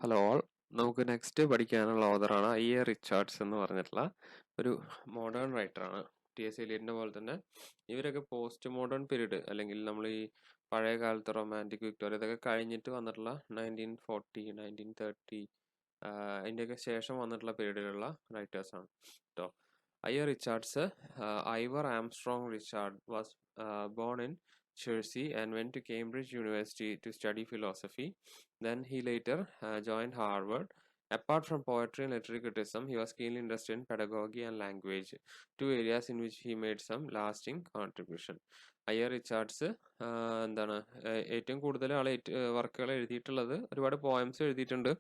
Hello all. നമുക്ക് next പഠിക്കാനുള്ള ഓഥറാണ് I.A. Richards എന്ന് പറഞ്ഞിട്ടുള്ള ഒരു മോഡേൺ റൈറ്ററാണ്. T.S. എലിയറ്റിന്റെ പോലെ തന്നെ ഇവരൊക്കെ പോസ്റ്റ് മോഡേൺ പീരീഡ് അല്ലെങ്കിൽ നമ്മൾ ഈ പഴയ കാലത്ത് റൊമാൻറ്റിക് വിക്ടോറിയ ഇതൊക്കെ കഴിഞ്ഞിട്ട് വന്നിട്ടുള്ള 1940 1930 അതിൻ്റെയൊക്കെ ശേഷം വന്നിട്ടുള്ള പീരീഡിലുള്ള റൈറ്റേഴ്സാണ് കേട്ടോ. I.A. Richards Ivor Armstrong Richard was born in Jersey and went to Cambridge University to study philosophy. Then he later joined Harvard. Apart from poetry and literary criticism, he was keenly interested in pedagogy and language, two areas in which he made some lasting contribution. I.A. Richards എന്താണ് ഏറ്റവും കൂടുതൽ ആൾ വർക്കുകൾ എഴുതിയിട്ടുള്ളത് ഒരുപാട് poems എഴുതിയിട്ടുണ്ട്,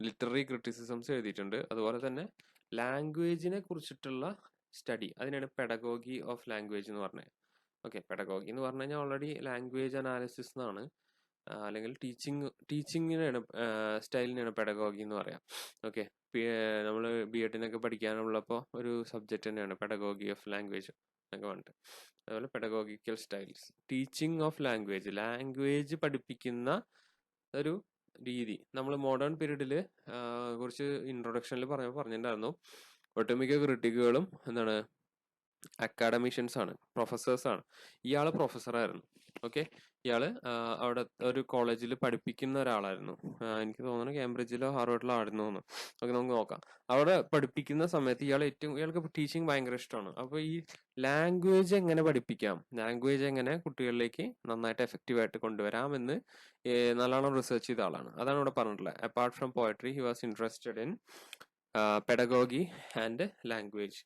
literary criticisms എഴുതിയിട്ടുണ്ട്, അതുപോലെ തന്നെ ലാംഗ്വേജിനെ കുറിച്ചിട്ടുള്ള സ്റ്റഡി, അതിനാണ് പെഡഗോഗി ഓഫ് ലാംഗ്വേജ് എന്ന് പറഞ്ഞത്. ഓക്കെ, പെഡഗോഗി എന്ന് പറഞ്ഞു കഴിഞ്ഞാൽ ഓൾറെഡി ലാംഗ്വേജ് അനാലിസിസ് എന്നാണ്, അല്ലെങ്കിൽ ടീച്ചിങ്ങിനാണ് സ്റ്റൈലിനാണ് പെഡഗോഗി എന്ന് പറയാം. ഓക്കെ, നമ്മൾ B.Edനൊക്കെ പഠിക്കാനുള്ളപ്പോൾ ഒരു സബ്ജക്റ്റ് തന്നെയാണ് പെഡഗോഗി ഓഫ് ലാംഗ്വേജ് എന്നൊക്കെ പറഞ്ഞിട്ട്. അതുപോലെ pedagogical styles, teaching of language പഠിപ്പിക്കുന്ന ഒരു രീതി. നമ്മൾ മോഡേൺ പീരീഡിൽ കുറച്ച് ഇൻട്രൊഡക്ഷനിൽ പറഞ്ഞിട്ടുണ്ടായിരുന്നു, ഒട്ടുമിക്ക ക്രിട്ടിക്കുകളും എന്താണ് അക്കാഡമിഷ്യൻസ് ആണ്, പ്രൊഫസേഴ്സ് ആണ്. ഇയാള് പ്രൊഫസറായിരുന്നു. ഓക്കെ, ഇയാള് അവിടെ ഒരു കോളേജിൽ പഠിപ്പിക്കുന്ന ഒരാളായിരുന്നു. എനിക്ക് തോന്നുന്നു കേംബ്രിഡ്ജിലോ ഹാർവർഡിലോ ആയിരുന്നു എന്ന്. ഓക്കെ, നമുക്ക് നോക്കാം. അവിടെ പഠിപ്പിക്കുന്ന സമയത്ത് ഇയാൾക്ക് ടീച്ചിങ് ഭയങ്കര ഇഷ്ടമാണ്. അപ്പൊ ഈ ലാംഗ്വേജ് എങ്ങനെ പഠിപ്പിക്കാം, ലാംഗ്വേജ് എങ്ങനെ കുട്ടികളിലേക്ക് നന്നായിട്ട് എഫക്റ്റീവായിട്ട് കൊണ്ടുവരാം എന്ന് നല്ലോണം റിസർച്ച് ചെയ്ത ആളാണ്. അതാണ് ഇവിടെ പറഞ്ഞിട്ടുള്ളത്. Apart from poetry he was interested in pedagogy and language,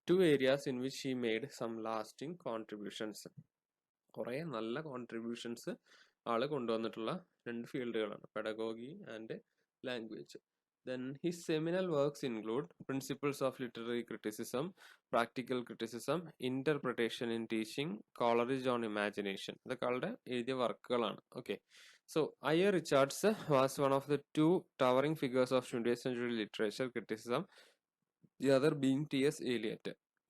two areas in which he made some lasting contributions. കുറെ നല്ല കോൺട്രിബ്യൂഷൻസ് ആള് കൊണ്ടുവന്നിട്ടുള്ള രണ്ട് ഫീൽഡുകളാണ് pedagogy and language. Then his seminal works include Principles of Literary Criticism, Practical Criticism, Interpretation in Teaching, Coleridge on Imagination. ഇതൊക്കെ ആളുടെ എഴുതിയ വർക്കുകളാണ്. Okay, so I.A. Richards was one of the two towering figures of 20th century literature criticism, the other being T.S. Eliot.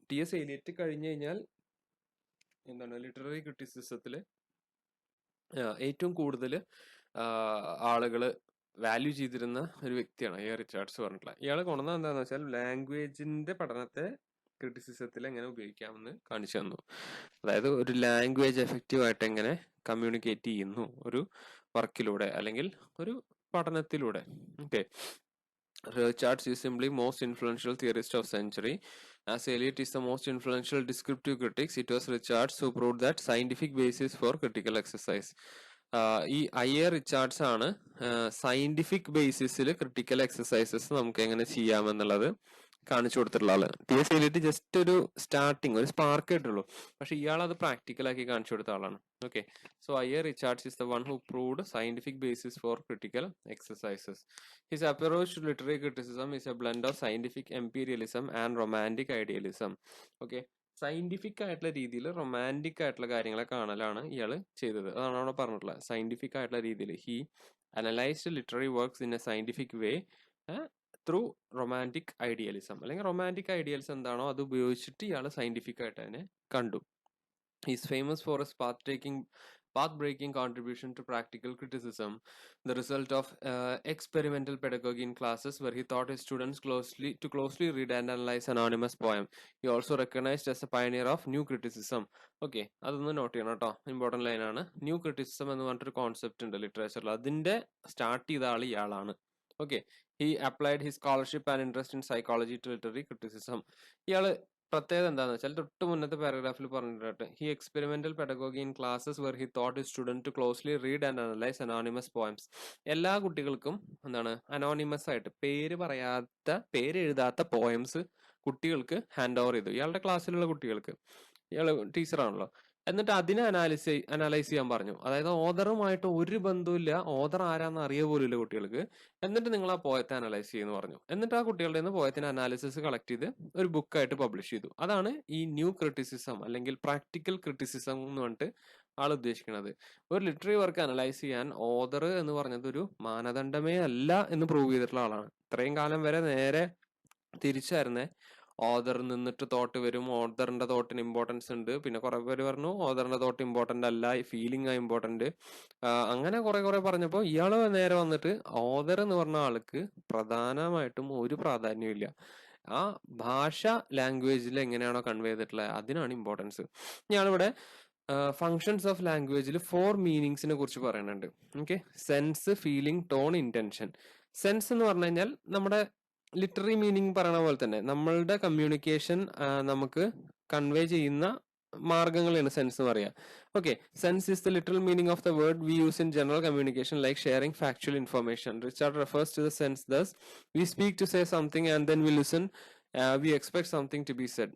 T.S. Eliot കഴിഞ്ഞു കഴിഞ്ഞാൽ എന്താണ് literary ക്രിറ്റിസിസത്തിൽ ഏറ്റവും കൂടുതൽ ആളുകൾ വാല്യൂ ചെയ്തിരുന്ന ഒരു വ്യക്തിയാണ് I.A. റിച്ചാർഡ്സ് പറഞ്ഞിട്ടുള്ള. ഇയാൾ കൊണ്ടുവന്നത് എന്താണെന്ന് വെച്ചാൽ ലാംഗ്വേജിന്റെ പഠനത്തെ ക്രിറ്റിസിസത്തിൽ എങ്ങനെ ഉപയോഗിക്കാമെന്ന് കാണിച്ചു തന്നു. അതായത് ഒരു ലാംഗ്വേജ് എഫക്റ്റീവായിട്ട് എങ്ങനെ കമ്മ്യൂണിക്കേറ്റ് ചെയ്യുന്നു ഒരു വർക്കിലൂടെ അല്ലെങ്കിൽ ഒരു പഠനത്തിലൂടെ. Okay, Richards is simply most influential theorist of century. As Eliot is the most influential descriptive critics, it was Richards who proved that scientific basis for critical exercise. ഈ I.A. റിച്ചാർഡ്സ് ആണ് scientific ബേസിസിൽ critical exercises നമുക്ക് എങ്ങനെ ചെയ്യാമെന്നുള്ളത് കാണിച്ചു കൊടുത്തിട്ടുള്ള ആള്. T.S. Eliot just ഒരു starting, ഒരു spark ആയിട്ടുള്ളൂ, പക്ഷെ ഇയാൾ അത് പ്രാക്ടിക്കലാക്കി കാണിച്ചു കൊടുത്ത ആളാണ്. Okay, so I.A. Richards is the one who proved scientific basis for critical exercises. His approach to literary criticism is a blend of scientific empiricism and romantic idealism. Okay, scientific ആയിട്ടുള്ള രീതിയിൽ romantic ആയിട്ടുള്ള കാര്യങ്ങളെ കാണലാണ് ഇയാൾ ചെയ്തത്. അതാണ് അവിടെ പറഞ്ഞിട്ടുള്ളത്. Scientific ആയിട്ടുള്ള രീതിയിൽ he analysed literary works in A scientific way through romantic idealism, അല്ലെങ്കിൽ റൊമാൻറ്റിക് ഐഡിയൽസ് എന്താണോ അത് ഉപയോഗിച്ചിട്ട് ഇയാൾ സയന്റിഫിക് ആയിട്ട് തന്നെ കണ്ടു. He's famous for his path-breaking contribution to practical criticism, the result of experimental pedagogy in classes where he taught his students closely read and analyze anonymous poem. He also recognized as a pioneer of new criticism. Okay, അതൊന്ന് not ചെയ്യണം കേട്ടോ, important line ആണ്. New criticism എന്ന് പറഞ്ഞിട്ടൊരു concept ഉണ്ട് ലിറ്ററേച്ചറിൽ, അതിന്റെ start ചെയ്ത ആൾ ഇയാളാണ്. Okay, he applied his scholarship and interest in psychology to literary criticism. ഇയാള് പ്രത്യേകത എന്താണെന്ന് വെച്ചാൽ തൊട്ട് മുന്നത്തെ പാരഗ്രാഫിൽ പറഞ്ഞിട്ട് he experimental pedagogy in classes where he thought his student to closely read and analyse anonymous poems. എല്ലാ കുട്ടികൾക്കും എന്താണ് അനോണിമസ് ആയിട്ട് പേര് എഴുതാത്ത പോയംസ് കുട്ടികൾക്ക് ഹാൻഡ് ഓവർ ചെയ്തു, ഇയാളുടെ ക്ലാസ്സിലുള്ള കുട്ടികൾക്ക്. ഇയാള് ടീച്ചറാണല്ലോ. എന്നിട്ട് അതിനെ അനലൈസ് ചെയ്യാൻ പറഞ്ഞു. അതായത് ഓതറുമായിട്ട് ഒരു ബന്ധവുമില്ല, ഓതർ ആരാന്ന് അറിയ പോലുമില്ല കുട്ടികൾക്ക്. എന്നിട്ട് നിങ്ങൾ ആ പോയത്തെ അനലൈസ് ചെയ്യുന്നു പറഞ്ഞു. എന്നിട്ട് ആ കുട്ടികളുടെ നിന്ന് പോയത്തിന്റെ അനാലിസിസ് കളക്ട് ചെയ്ത് ഒരു ബുക്കായിട്ട് പബ്ലിഷ് ചെയ്തു. അതാണ് ഈ ന്യൂ ക്രിറ്റിസിസം അല്ലെങ്കിൽ പ്രാക്ടിക്കൽ ക്രിറ്റിസിസം എന്ന് പറഞ്ഞിട്ട് ആൾ ഉദ്ദേശിക്കുന്നത്. ഒരു ലിറ്റററി വർക്ക് അനലൈസ് ചെയ്യാൻ ഓതർ എന്ന് പറഞ്ഞത് ഒരു മാനദണ്ഡമേ അല്ല എന്ന് പ്രൂവ് ചെയ്തിട്ടുള്ള ആളാണ്. ഇത്രയും കാലം വരെ നേരെ തിരിച്ചായിരുന്നേ, ഓതറിൽ നിന്നിട്ട് തോട്ട് വരും, ഓതറിന്റെ തോട്ടിന് ഇമ്പോർട്ടൻസ് ഉണ്ട്. പിന്നെ കുറെ പേര് പറഞ്ഞു ഓതറിന്റെ തോട്ട് ഇമ്പോർട്ടന്റ് അല്ല, ഫീലിംഗ് ആ ഇമ്പോർട്ടന്റ്. അങ്ങനെ കുറെ പറഞ്ഞപ്പോൾ ഇയാള് നേരെ വന്നിട്ട് ഓതർ എന്ന് പറഞ്ഞ ആൾക്ക് പ്രധാനമായിട്ടും ഒരു പ്രാധാന്യവും ഇല്ല. ആ ഭാഷ ലാംഗ്വേജിൽ എങ്ങനെയാണോ കൺവേ ചെയ്തിട്ടുള്ളത് അതിനാണ് ഇമ്പോർട്ടൻസ്. ഞാനിവിടെ ഫങ്ഷൻസ് ഓഫ് ലാംഗ്വേജിൽ 4 മീനിങ്സിനെ കുറിച്ച് പറയുന്നുണ്ട്. Okay, sense, feeling, tone, intention. Sense എന്ന് പറഞ്ഞു കഴിഞ്ഞാൽ നമ്മുടെ ലിറ്റററി മീനിങ് പറയണ പോലെ തന്നെ നമ്മളുടെ കമ്മ്യൂണിക്കേഷൻ നമുക്ക് കൺവേ ചെയ്യുന്ന മാർഗങ്ങളാണ് സെൻസ് എന്ന് പറയാം. Okay, sense is the literal meaning of the word we use in general communication like sharing factual information. Richard refers to the sense thus we speak to say something and then we listen, we expect something to be said.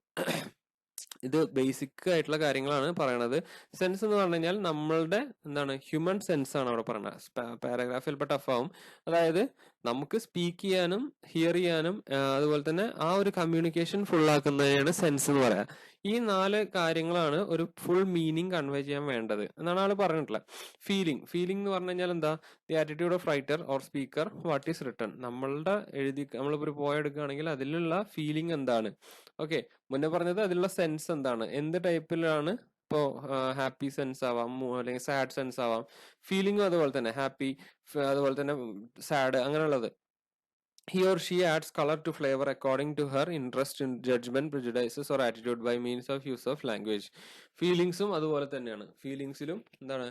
ഇത് basic ആയിട്ടുള്ള കാര്യങ്ങളാണ് പറയണത്. Sense എന്ന് പറഞ്ഞു കഴിഞ്ഞാൽ നമ്മളുടെ എന്താണ് human sense ആണ് അവിടെ പറയുന്നത്. പാരഗ്രാഫിൽ ടഫ് ആവും. അതായത് നമുക്ക് സ്പീക്ക് ചെയ്യാനും ഹിയർ ചെയ്യാനും അതുപോലെ തന്നെ ആ ഒരു കമ്മ്യൂണിക്കേഷൻ ഫുൾ ആക്കുന്നതിനാണ് സെൻസ് എന്ന് പറയാം. ഈ 4 കാര്യങ്ങളാണ് ഒരു ഫുൾ മീനിങ് കൺവേ ചെയ്യാൻ വേണ്ടത് എന്നാണ് ആള് പറഞ്ഞിട്ടുള്ളത്. ഫീലിംഗ് എന്ന് പറഞ്ഞു കഴിഞ്ഞാൽ എന്താ? The attitude of writer or speaker what is written. നമ്മളുടെ നമ്മളിപ്പോ ഒരു പോയ എടുക്കുകയാണെങ്കിൽ അതിലുള്ള ഫീലിംഗ് എന്താണ്. ഓക്കെ, മുന്നേ പറഞ്ഞത് അതിലുള്ള സെൻസ് എന്താണ്, എന്ത് ടൈപ്പിലാണ്. ഇപ്പോ ഹാപ്പി സെൻസ് ആവാം, അല്ലെങ്കിൽ സാഡ് സെൻസ് ആവാം. ഫീലിംഗും അതുപോലെ തന്നെ ഹാപ്പി, അതുപോലെ തന്നെ സാഡ്, അങ്ങനെയുള്ളത്. He or she adds color to flavor according to her interest in judgment, prejudices or attitude by means of use of language. ഫീലിങ്സും അതുപോലെ തന്നെയാണ്. ഫീലിങ്സിലും എന്താണ്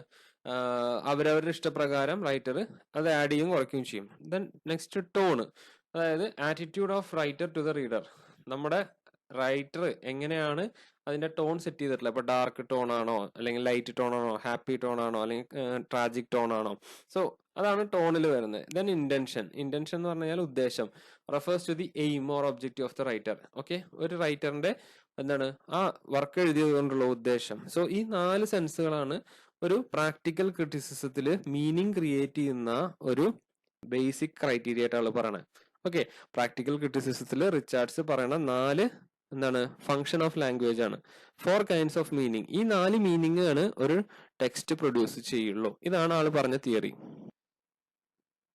അവരവരുടെ ഇഷ്ടപ്രകാരം റൈറ്റർ അത് ആഡ് ചെയ്യും കുറയ്ക്കുകയും ചെയ്യും. ദെൻ നെക്സ്റ്റ് ടോണ്, അതായത് attitude of writer to the reader. നമ്മുടെ റൈറ്റർ എങ്ങനെയാണ് അതിന്റെ ടോൺ സെറ്റ് ചെയ്തിട്ടുള്ളത്. ഇപ്പൊ ഡാർക്ക് ടോൺ ആണോ, അല്ലെങ്കിൽ ലൈറ്റ് ടോൺ ആണോ, ഹാപ്പി ടോൺ ആണോ, അല്ലെങ്കിൽ ട്രാജിക് ടോൺ ആണോ. സോ അതാണ് ടോണിൽ വരുന്നത്. ദെൻ ഇന്റൻഷൻ എന്ന് പറഞ്ഞാൽ ഉദ്ദേശം. Refers to the aim or objective of the writer. Okay, ഒരു റൈറ്ററിന്റെ എന്താണ് ആ വർക്ക് എഴുതിയത് കൊണ്ടുള്ള ഉദ്ദേശം. സോ ഈ 4 സെൻസുകളാണ് ഒരു പ്രാക്ടിക്കൽ ക്രിറ്റിസിസത്തിൽ മീനിങ് ക്രിയേറ്റ് ചെയ്യുന്ന ഒരു ബേസിക് ക്രൈറ്റീരിയ ആയിട്ടാണ് പറയണത്. ഓക്കെ, പ്രാക്ടിക്കൽ ക്രിറ്റിസിസത്തിൽ റിച്ചാർഡ്സ് പറയണ 4 എന്താണ് ഫങ്ഷൻ ഓഫ് ലാംഗ്വേജ് ആണ്. 4 കൈൻഡ്സ് ഓഫ് മീനിങ്. ഈ 4 മീനിങ് ആണ് ഒരു ടെക്സ്റ്റ് പ്രൊഡ്യൂസ് ചെയ്യുള്ളൂ. ഇതാണ് ആള് പറഞ്ഞ theory.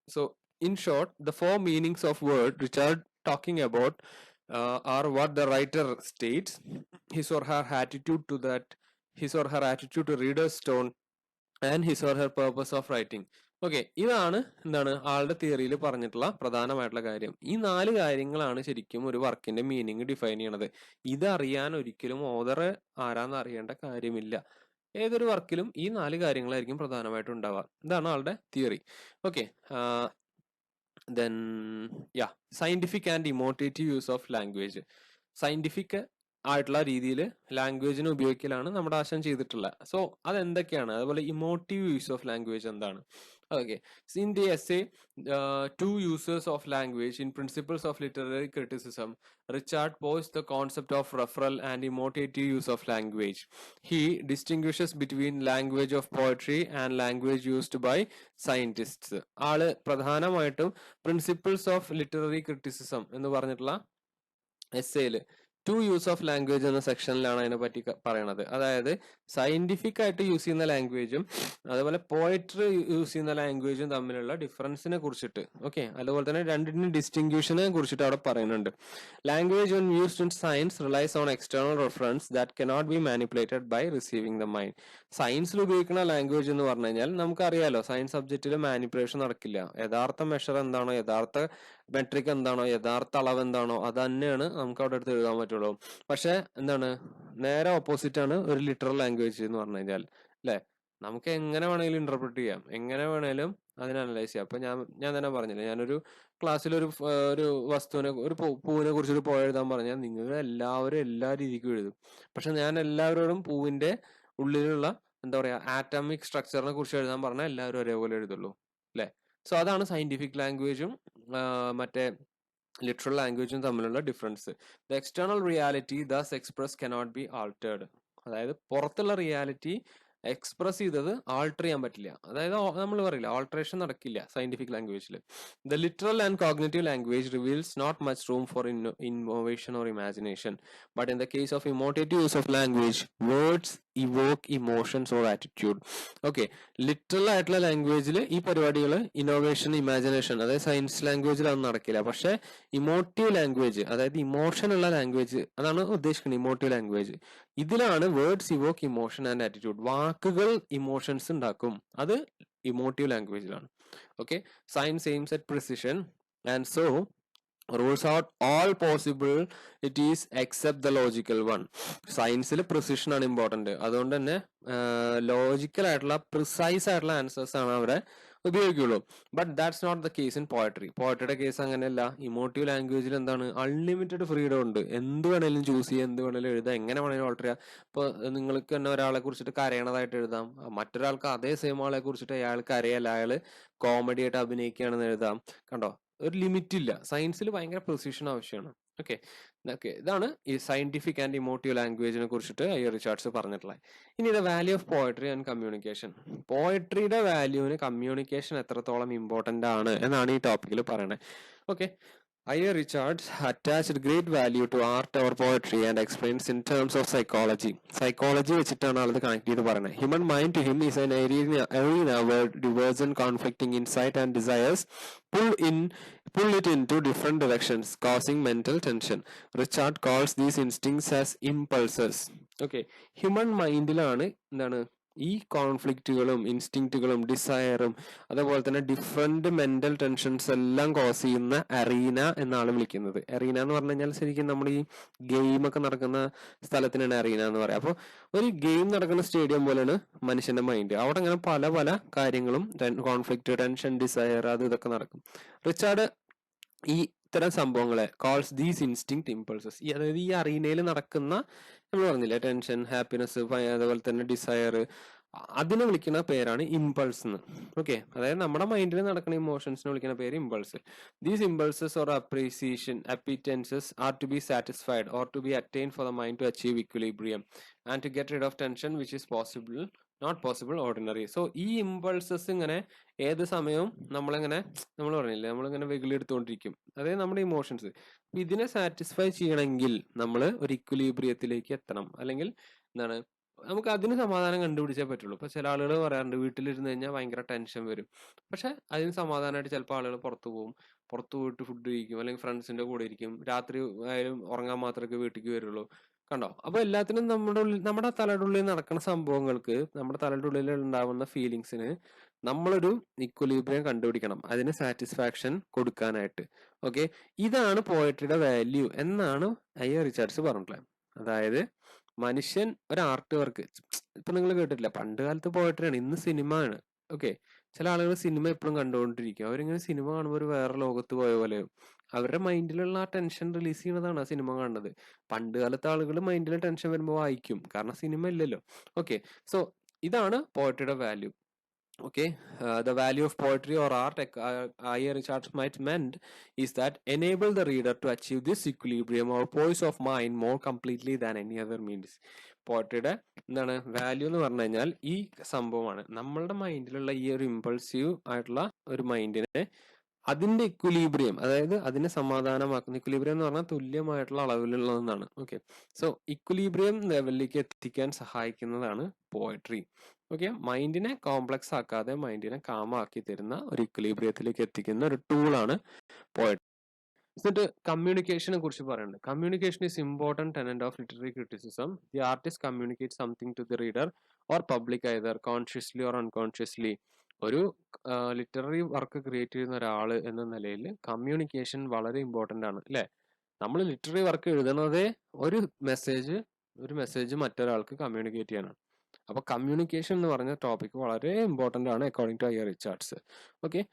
So, in short, the 4 meanings of word Richard talking about are what the writer states, his or her attitude to that, his or her attitude to reader's tone, and his or her purpose of writing. Okay, ഇതാണ് എന്താണ് ആളുടെ തിയറിയിൽ പറഞ്ഞിട്ടുള്ള പ്രധാനമായിട്ടുള്ള കാര്യം. ഈ 4 കാര്യങ്ങളാണ് ശരിക്കും ഒരു വർക്കിന്റെ മീനിങ് ഡിഫൈൻ ചെയ്യണത്. ഇതറിയാൻ ഒരിക്കലും ഓതർ ആരാന്ന് അറിയേണ്ട കാര്യമില്ല. ഏതൊരു വർക്കിലും ഈ 4 കാര്യങ്ങളായിരിക്കും പ്രധാനമായിട്ടും ഉണ്ടാവുക. ഇതാണ് ആളുടെ theory. Okay, then scientific and emotive use of language. Scientific ആയിട്ടുള്ള രീതിയിൽ ലാംഗ്വേജിനെ ഉപയോഗിക്കലാണ് നമ്മുടെ ആശയം ചെയ്തിട്ടുള്ളത്. സോ അതെന്തൊക്കെയാണ്, അതുപോലെ ഇമോട്ടീവ് യൂസ് ഓഫ് ലാംഗ്വേജ് എന്താണ്. Okay, in the essay, 2 Uses of Language in Principles of Literary Criticism, Richard posed the concept of referral and emotive use of language. He distinguishes between language of poetry and language used by scientists. ആള് പ്രധാനമായിട്ടും principles of literary criticism എന്ന് പറഞ്ഞിട്ടുള്ള എസ്സേയില് 2 use of language എന്ന സെക്ഷനിലാണ് അതിനെ പറ്റി പറയണത്. അതായത് scientific ആയിട്ട് യൂസ് ചെയ്യുന്ന ലാംഗ്വേജും അതുപോലെ പോയട്രി യൂസ് ചെയ്യുന്ന ലാംഗ്വേജും തമ്മിലുള്ള ഡിഫറൻസിനെ കുറിച്ചിട്ട്. ഓക്കെ, അതുപോലെ തന്നെ രണ്ടിനും ഡിസ്റ്റിങ്ഷനെ കുറിച്ചിട്ട് അവിടെ പറയുന്നുണ്ട്. Language when used in science relies on external reference that cannot be manipulated by receiving the mind. സയൻസിൽ ഉപയോഗിക്കുന്ന ലാംഗ്വേജ് എന്ന് പറഞ്ഞു കഴിഞ്ഞാൽ നമുക്കറിയാലോ, സയൻസ് സബ്ജക്റ്റിൽ മാനിപ്പുലേഷൻ നടക്കില്ല. യഥാർത്ഥ മെഷർ എന്താണോ, യഥാർത്ഥ മെട്രിക് എന്താണോ, യഥാർത്ഥ അളവ് എന്താണോ, അത് തന്നെയാണ് നമുക്ക് അവിടെ എടുത്ത് എഴുതാൻ പറ്റുള്ളൂ. പക്ഷെ എന്താണ്, നേരെ ഓപ്പോസിറ്റ് ആണ് ഒരു ലിറ്ററൽ ലാംഗ്വേജ് എന്ന് പറഞ്ഞു കഴിഞ്ഞാൽ. അല്ലെ, നമുക്ക് എങ്ങനെ വേണമെങ്കിലും ഇന്റർപ്രിറ്റ് ചെയ്യാം, എങ്ങനെ വേണേലും അതിനെ അനലൈസ് ചെയ്യാം. അപ്പൊ ഞാൻ തന്നെ പറഞ്ഞില്ലേ, ഞാനൊരു ക്ലാസ്സിൽ ഒരു വസ്തുവിനെ, ഒരു പൂവിനെ കുറിച്ച് ഒരു പോയ എഴുതാൻ പറഞ്ഞാൽ നിങ്ങൾ എല്ലാവരും എല്ലാ രീതിക്കും എഴുതും. പക്ഷെ ഞാൻ എല്ലാവരോടും പൂവിന്റെ ഉള്ളിലുള്ള എന്താ പറയാ ആറ്റമിക് സ്ട്രക്ചറിനെ കുറിച്ച് എഴുതാൻ പറഞ്ഞാൽ എല്ലാവരും ഒരേപോലെ എഴുതുള്ളൂ. അല്ലെ, സോ അതാണ് സയന്റിഫിക് ലാംഗ്വേജും മറ്റേ ലിറ്ററൽ ലാംഗ്വേജും തമ്മിലുള്ള difference. The external reality thus express cannot be altered. അതായത് പുറത്തുള്ള റിയാലിറ്റി എക്സ്പ്രസ് ചെയ്തത് ആൾട്ടർ ചെയ്യാൻ പറ്റില്ല. അതായത് നമ്മൾ പറയില്ല, ആൾട്ടറേഷൻ നടക്കില്ല സയന്റിഫിക് ലാംഗ്വേജിൽ. The literal and cognitive language reveals not much room for innovation or imagination. But in the case of emotive use of language, words evoke emotions or attitude. Okay, literal ആയിട്ടുള്ള ലാംഗ്വേജിൽ ഈ പരിപാടികൾ innovation, imagination, അതായത് science ലാംഗ്വേജിൽ അതൊന്നും നടക്കില്ല. പക്ഷെ emotive language, അതായത് ഇമോഷൻ ഉള്ള ലാംഗ്വേജ്, അതാണ് ഉദ്ദേശിക്കുന്നത് ഇമോട്ടീവ് ലാംഗ്വേജ്. ഇതിലാണ് words evoke emotion and attitude. വാക്കുകൾ ഇമോഷൻസ് ഉണ്ടാക്കും, അത് ഇമോട്ടീവ് ലാംഗ്വേജിലാണ്. Okay, science aims at precision and so rules out all possible it is except the logical one. സയൻസിൽ പ്രിസിഷൻ ആണ് ഇമ്പോർട്ടന്റ്. അതുകൊണ്ട് തന്നെ ലോജിക്കൽ ആയിട്ടുള്ള പ്രിസൈസ് ആയിട്ടുള്ള ആൻസേഴ്സ് ആണ് അവിടെ ഉപയോഗിക്കുള്ളൂ. But that's not the case in poetry. പോയട്രിയുടെ കേസ് അങ്ങനെയല്ല. ഇമോട്ടീവ് ലാംഗ്വേജിൽ എന്താണ്, അൺലിമിറ്റഡ് ഫ്രീഡം ഉണ്ട്. എന്ത് വേണേലും ചൂസ് ചെയ്യാം, എന്ത് വേണേലും എഴുതാം, എങ്ങനെ വേണേലും ഓൾട്ടർ ചെയ്യാം. ഇപ്പൊ നിങ്ങൾക്ക് തന്നെ ഒരാളെ കുറിച്ചിട്ട് കരയണതായിട്ട് എഴുതാം, മറ്റൊരാൾക്ക് അതേ സെയിം ആളെ കുറിച്ചിട്ട് അയാൾക്ക് അറിയല്ല, അയാൾ കോമഡി ആയിട്ട് അഭിനയിക്കുകയാണെന്ന് എഴുതാം. കണ്ടോ, ഒരു ലിമിറ്റ് ഇല്ല. സയൻസിൽ ഭയങ്കര പ്രിസിഷൻ ആവശ്യമാണ്. ഓക്കെ, ഇതാണ് ഈ സയന്റിഫിക് ആൻഡ് ഇമോട്ടീവ് ലാംഗ്വേജിനെ കുറിച്ചിട്ട് റിച്ചാർഡ്സ് പറഞ്ഞിട്ടുള്ളത്. ഇനി the value of poetry and communication. പോയട്രിയുടെ വാല്യൂവിന് കമ്മ്യൂണിക്കേഷൻ എത്രത്തോളം ഇമ്പോർട്ടന്റ് ആണ് എന്നാണ് ഈ ടോപ്പിക്കിൽ പറയുന്നത്. Okay, Richards attached great value to art or poetry and explains in terms of psychology. Psychology വെച്ചിട്ടാണ് ആളത് കണക്ട് ചെയ്ത് പറയുന്നത്. Human mind to him is an arena where divergent conflicting insight and desires pull it into different directions, causing mental tension. Richard calls these instincts as impulses. Okay, human മൈൻഡിലാണ് എന്താണ് ഈ കോൺഫ്ലിക്റ്റുകളും ഇൻസ്റ്റിങ്റ്റുകളും ഡിസയറും അതുപോലെ തന്നെ different mental tensions എല്ലാം cos ചെയ്യുന്ന arena എന്നാണ് വിളിക്കുന്നത്. Arena എന്ന് പറഞ്ഞു കഴിഞ്ഞാൽ ശരിക്കും നമ്മൾ ഈ ഗെയിം ഒക്കെ നടക്കുന്ന സ്ഥലത്തിനാണ് അറീന എന്ന് പറയാം. അപ്പോൾ ഒരു ഗെയിം നടക്കുന്ന സ്റ്റേഡിയം പോലെയാണ് മനുഷ്യന്റെ മൈൻഡ്. അവിടെ അങ്ങനെ പല പല കാര്യങ്ങളും, കോൺഫ്ലിക്റ്റ്, ടെൻഷൻ, ഡിസയർ, അത് ഇതൊക്കെ നടക്കും. റിച്ചാർഡ് ഈ ഇത്തരം സംഭവങ്ങളെ കോൾസ് ദീസ് ഇൻസ്റ്റിങ്ക്ട് ഇമ്പൾസസ്, അതായത് ഈ അറീനയിൽ നടക്കുന്ന, നമ്മൾ പറഞ്ഞില്ലേ, ടെൻഷൻ, ഹാപ്പിനെസ്, അതുപോലെ തന്നെ ഡിസയർ, അതിനെ വിളിക്കുന്ന പേരാണ് ഇമ്പൾസ് എന്ന്. ഓക്കെ, അതായത് നമ്മുടെ മൈൻഡിൽ നടക്കുന്ന ഇമോഷൻസിനെ വിളിക്കുന്ന പേര് impulse. These impulses or appetencies are to be satisfied or to be attained for the mind to achieve equilibrium and to get rid of tension which is not possible ordinary. So ഈ ഇമ്പൾസസ് ഇങ്ങനെ ഏത് സമയവും നമ്മൾ പറഞ്ഞില്ലേ, നമ്മളിങ്ങനെ വെകിലെടുത്തുകൊണ്ടിരിക്കും, അതായത് നമ്മുടെ ഇമോഷൻസ്. ഇതിനെ സാറ്റിസ്ഫൈ ചെയ്യണമെങ്കിൽ നമ്മൾ ഒരു ഇക്വിലിബ്രിയത്തിലേക്ക് എത്തണം, അല്ലെങ്കിൽ എന്താണ്, നമുക്ക് അതിന് സമാധാനം കണ്ടുപിടിച്ചേ പറ്റുള്ളൂ. ഇപ്പൊ ചില ആളുകൾ പറയാറുണ്ട് വീട്ടിലിരുന്ന് കഴിഞ്ഞാൽ ഭയങ്കര ടെൻഷൻ വരും, പക്ഷെ അതിന് സമാധാനമായിട്ട് ചിലപ്പോൾ ആളുകൾ പുറത്തു പോയിട്ട് ഫുഡ് കഴിക്കും, അല്ലെങ്കിൽ ഫ്രണ്ട്സിന്റെ കൂടെ ഇരിക്കും, രാത്രി ആയാലും ഉറങ്ങാൻ മാത്രമേ വീട്ടിലേക്ക് വരുള്ളൂ. കണ്ടോ, അപ്പൊ എല്ലാത്തിനും നമ്മുടെ തലയുടെ ഉള്ളിൽ നടക്കുന്ന സംഭവങ്ങൾക്ക്, നമ്മുടെ തലയുടെ ഉള്ളിൽ ഉണ്ടാവുന്ന ഫീലിങ്സിന് നമ്മളൊരു ഇക്വലിബ്രിയം കണ്ടുപിടിക്കണം, അതിന് സാറ്റിസ്ഫാക്ഷൻ കൊടുക്കാനായിട്ട്. ഓക്കെ, ഇതാണ് പോയട്രിയുടെ വാല്യൂ എന്നാണ് റിച്ചാർഡ്സ് പറഞ്ഞിട്ടുള്ളത്. അതായത് മനുഷ്യൻ ഒരു ആർട്ട് വർക്ക്, ഇപ്പൊ നിങ്ങൾ കേട്ടിട്ടില്ല, പണ്ട് കാലത്ത് പോയട്രിയാണ്, ഇന്ന് സിനിമ ആണ്. ഓക്കെ, ചില ആളുകൾ സിനിമ എപ്പോഴും കണ്ടുകൊണ്ടിരിക്കും, അവരിങ്ങനെ സിനിമ കാണുമ്പോൾ ഒരു വേറെ ലോകത്ത് പോയ പോലെ അവരുടെ മൈൻഡിലുള്ള ആ ടെൻഷൻ റിലീസ് ചെയ്യുന്നതാണ് ആ സിനിമ കാണുന്നത്. പണ്ട് കാലത്തെ ആളുകൾ മൈൻഡിൽ ടെൻഷൻ വരുമ്പോൾ വായിക്കും, കാരണം സിനിമ ഇല്ലല്ലോ. ഓക്കെ, സോ ഇതാണ് പോയട്രിയുടെ value. Okay, the value of poetry or art, Richards might meant, is that enable the reader to achieve this equilibrium or poise of mind more completely than any other means. പോയട്രിയുടെ എന്താണ് value എന്ന് പറഞ്ഞു കഴിഞ്ഞാൽ ഈ സംഭവമാണ്, നമ്മളുടെ മൈൻഡിലുള്ള ഈ ഒരു impulsive ആയിട്ടുള്ള ഒരു മൈൻഡിനെ അതിന്റെ ഇക്വിലിബ്രിയം, അതായത് അതിനെ സമാധാനമാക്കുന്ന, ഇക്വിലിബ്രിയം എന്ന് പറഞ്ഞാൽ തുല്യമായിട്ടുള്ള അളവിലുള്ളതെന്നാണ്. ഓക്കെ, സോ ഇക്വിലിബ്രിയം ലെവലിലേക്ക് എത്തിക്കാൻ സഹായിക്കുന്നതാണ് പോയട്രി. ഓക്കെ, മൈൻഡിനെ കോംപ്ലക്സ് ആക്കാതെ മൈൻഡിനെ കാമാക്കി തരുന്ന ഒരു ഇക്വിലിബ്രിയത്തിലേക്ക് എത്തിക്കുന്ന ഒരു ടൂളാണ് പോയട്രി. എന്നിട്ട് കമ്മ്യൂണിക്കേഷനെ കുറിച്ച് പറയുന്നുണ്ട്. Communication is important tenet of literary criticism. The artist communicate something to the reader or public either consciously or unconsciously. ഒരു ലിറ്റററി വർക്ക് ക്രിയേറ്റ് ചെയ്യുന്ന ഒരാൾ എന്ന നിലയിൽ കമ്മ്യൂണിക്കേഷൻ വളരെ ഇമ്പോർട്ടന്റ് ആണ്, അല്ലെ? നമ്മൾ ലിറ്റററി വർക്ക് എഴുതുന്നതേ ഒരു മെസ്സേജ് മറ്റൊരാൾക്ക് കമ്മ്യൂണിക്കേറ്റ് ചെയ്യാനാണ്. അപ്പൊ കമ്മ്യൂണിക്കേഷൻ എന്ന് പറഞ്ഞ ടോപ്പിക് വളരെ ഇമ്പോർട്ടന്റ് ആണ് according to Richards. Okay,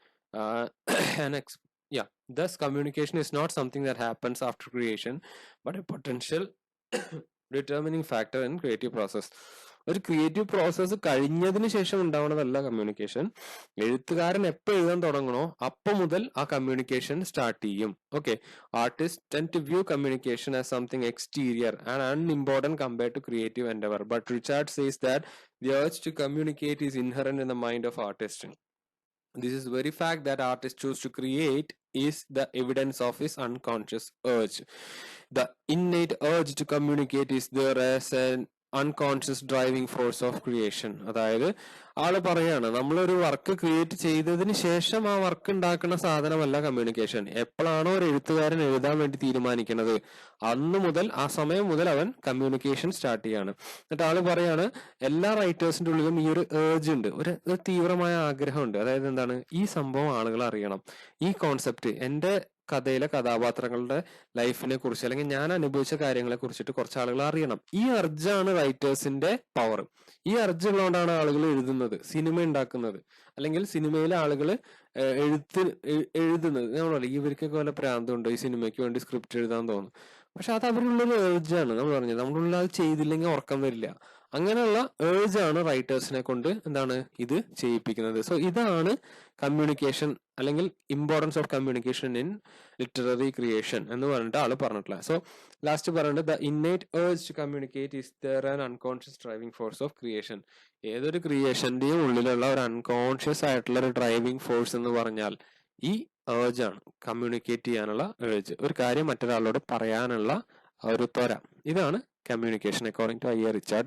thus communication is not something that happens after creation but a potential determining factor in creative process. ഒരു ക്രിയേറ്റീവ് പ്രോസസ്സ് കഴിഞ്ഞതിന് ശേഷം ഉണ്ടാവുന്നതല്ല കമ്മ്യൂണിക്കേഷൻ. എഴുത്തുകാരൻ എപ്പോൾ എഴുതാൻ തുടങ്ങണോ അപ്പൊ മുതൽ ആ കമ്മ്യൂണിക്കേഷൻ സ്റ്റാർട്ട് ചെയ്യും. Okay, artist tend to view communication as something exterior and unimportant compared to creative endeavour. But Richard says that the urge to communicate is inherent in the mind of artist. This is the very fact that artists choose to create is the evidence of his unconscious urge. The innate urge to communicate is there as an unconscious driving force of creation. അതായത് ആള് പറയാണ് നമ്മളൊരു work create ചെയ്തതിന് ശേഷം ആ work ഉണ്ടാക്കുന്ന സാധനമല്ല communication. എപ്പോഴാണോ ഒരു എഴുത്തുകാരൻ എഴുതാൻ വേണ്ടി തീരുമാനിക്കുന്നത് അന്ന് മുതൽ, ആ സമയം മുതൽ അവൻ കമ്മ്യൂണിക്കേഷൻ സ്റ്റാർട്ട് ചെയ്യാണ്. എന്നിട്ട് ആള് പറയാണ് എല്ലാ റൈറ്റേഴ്സിന്റെ ഉള്ളിലും ഈ ഒരു ഏർജ് ഉണ്ട്, ഒരു തീവ്രമായ ആഗ്രഹമുണ്ട്. അതായത് എന്താണ്, ഈ സംഭവം ആളുകൾ അറിയണം, ഈ കോൺസെപ്റ്റ് എന്റെ കഥയിലെ കഥാപാത്രങ്ങളുടെ ലൈഫിനെ കുറിച്ച് അല്ലെങ്കിൽ ഞാൻ അനുഭവിച്ച കാര്യങ്ങളെ കുറിച്ചിട്ട് കുറച്ച് ആളുകൾ അറിയണം. ഈ അർജാണ് റൈറ്റേഴ്സിന്റെ പവർ. ഈ അർജ് ഉള്ളതുകൊണ്ടാണ് ആളുകൾ എഴുതുന്നത്, സിനിമ ഉണ്ടാക്കുന്നത്, അല്ലെങ്കിൽ സിനിമയിലെ ആളുകൾ എഴുതുന്നത്. നമ്മൾ പറയും ഇവർക്കൊക്കെ വല്ല പ്രാന്തമുണ്ടോ ഈ സിനിമയ്ക്ക് വേണ്ടി സ്ക്രിപ്റ്റ് എഴുതാൻ തോന്നും. പക്ഷെ അത് അവരുള്ളൊരു ഏർജാണ്. നമ്മൾ പറഞ്ഞത് നമ്മളുള്ള അത് ചെയ്തില്ലെങ്കിൽ ഉറക്കം വരില്ല. അങ്ങനെയുള്ള ഏർജ് ആണ് റൈറ്റേഴ്സിനെ കൊണ്ട് എന്താണ് ഇത് ചെയ്യിപ്പിക്കുന്നത്. സോ ഇതാണ് കമ്മ്യൂണിക്കേഷൻ അല്ലെങ്കിൽ importance of communication in literary creation എന്ന് പറഞ്ഞിട്ട് ആള് പറഞ്ഞിട്ടില്ല. സോ ലാസ്റ്റ് പറയുന്നത് the innate urge to communicate is there an unconscious driving force of creation. ഏതൊരു ക്രിയേഷന്റെയും ഉള്ളിലുള്ള ഒരു അൺകോൺഷ്യസ് ആയിട്ടുള്ള ഒരു ഡ്രൈവിംഗ് ഫോഴ്സ് എന്ന് പറഞ്ഞാൽ ഈ ഏർജ് ആണ്, കമ്മ്യൂണിക്കേറ്റ് ചെയ്യാനുള്ള ഏർജ്, ഒരു കാര്യം മറ്റൊരാളോട് പറയാനുള്ള ഒരു ത്വര. ഇതാണ് communication according to I. Richards.